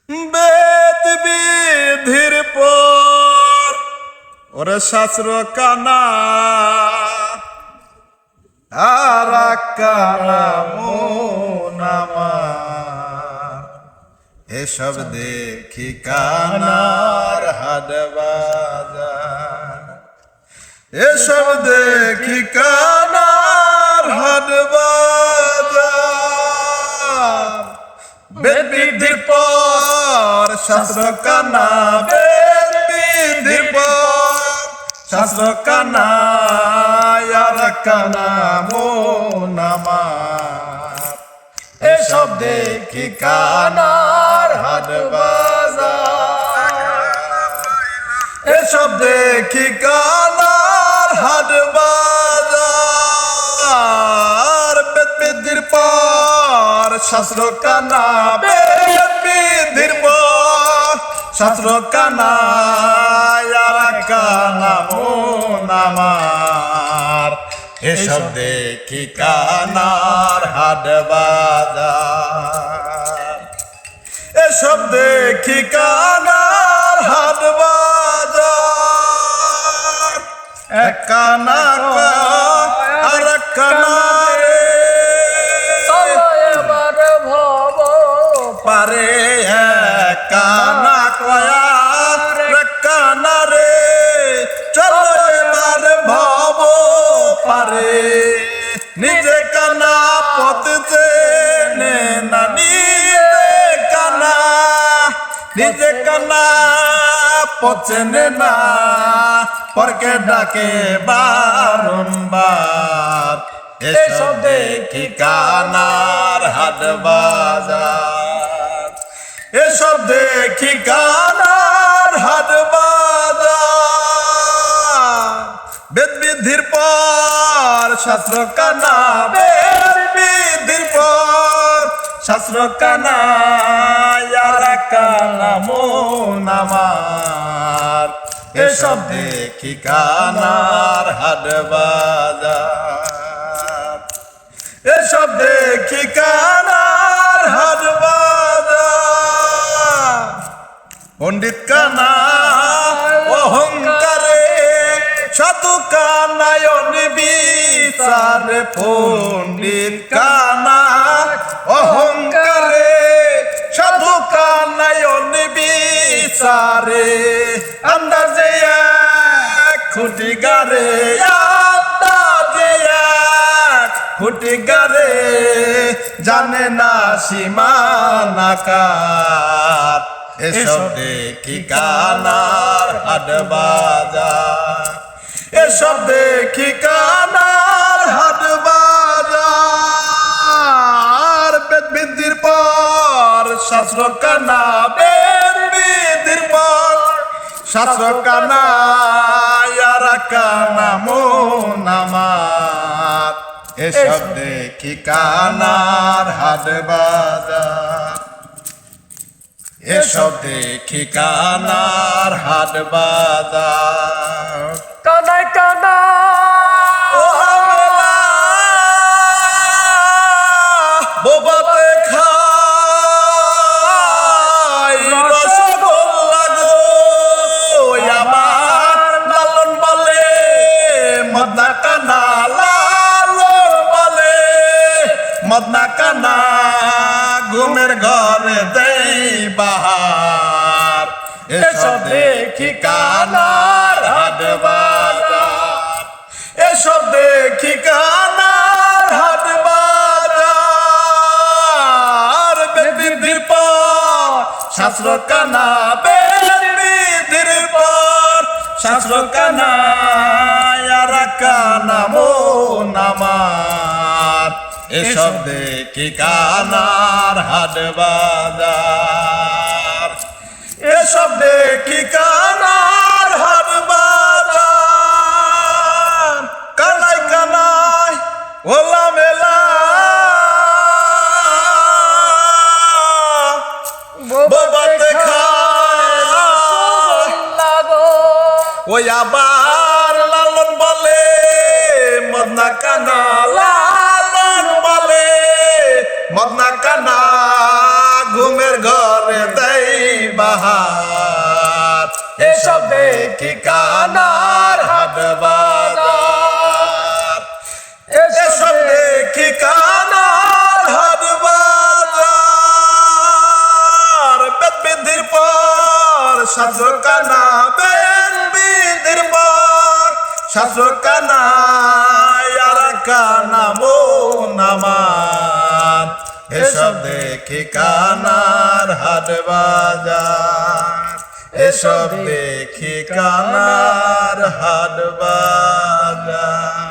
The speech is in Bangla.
বেদ বিধির পর ওরে শাস্ত্র কানা আর কানা মন আমার এসব দেখি কানার হাট বাজার এসব দেখি কানার হাট বাজার বেদ বিধির পর শাস্ত্র কানা বেদ বিধির পর শাস্ত্র কানা আর কানা মন আমার এসব দেখি কানার হাট বাজার এসব দেখি কানার হাট বাজার বেদ বিধির পর শাস্ত্র কানা বেদ বিধির পর শাস্ত্র কানা আর কানা মন আমার এসব দেখি কানার হাট বাজার এসব দেখি কানার হাট বাজার এক কানা আর এক কানা রে এবার ভব পারে এক কানা কয়া এক কানা রে চলো এবার ভব পারে নিজে কানা পথ চেনে না নিজে কানা পথ চেনে না পরকে ডাকে বারম্বার এসব দেখি কানার হাট বাজার এসব দেখি কানার হাট বাজার বেদ বিধির পর শাস্ত্র কানা বেদ বিধির পর শাস্ত্র কানা আর কানা মন আমার এসব দেখি কানার হাট বাজার এসব দেখি কানার হাট বাজার পণ্ডিত কানা অহংকারে সাধু কানায়ন বিচারে পণ্ডিত কানা অহংকারে সাধু কানায়ন বিচারে আন্দাজে এক খুঁটি গারে আন্দাজে এক খুঁটি গারে জানে না সীমানা কার এসব দেখি কানার হাট বাজার এসব দেখি কানার হাট বাজার বেদ বিধির পর শাস্ত্র কানা বেদ বিধির পর শাস্ত্র কানা আর কানা মন আমার এসব দেখি কানার হাট বাজার এসব দেখি কানার হাট বাজার কানায় কানা বোবাতে খাই রসগোল্লা গো আমার লালন বলে মদনা কানা লালন বলে মদনা কানা ঘুমের ঘরে দেই বাহার এসব দেখি কানার হাট বাজার এসব দেখি কানার হাট বাজার বেদ বিধির পর শাস্ত্র কানা বেদ বিধির পর শাস্ত্র কানা আর কানা মন আমার এসব দেখি কানার হাট বাজার এসব দেখি কানার হাট বাজার কানাই কানাই ওলা মেলা বোবাতে খায় লাগো ওই আবার লালন বলে মদনা কানা লালন বলে মদনা কানা ঘুমের ঘরে দেয় বাহার এসব দেখি কানার হাট বাজার এসব দেখি কানার হাট বাজার বেদ বিধির পর শাস্ত্র কানা বেদ বিধির পর শাস্ত্র কানা আর কানা মন আমার এসব দেখি কানার হাট বাজার এসব দেখি কানার হাট বাজার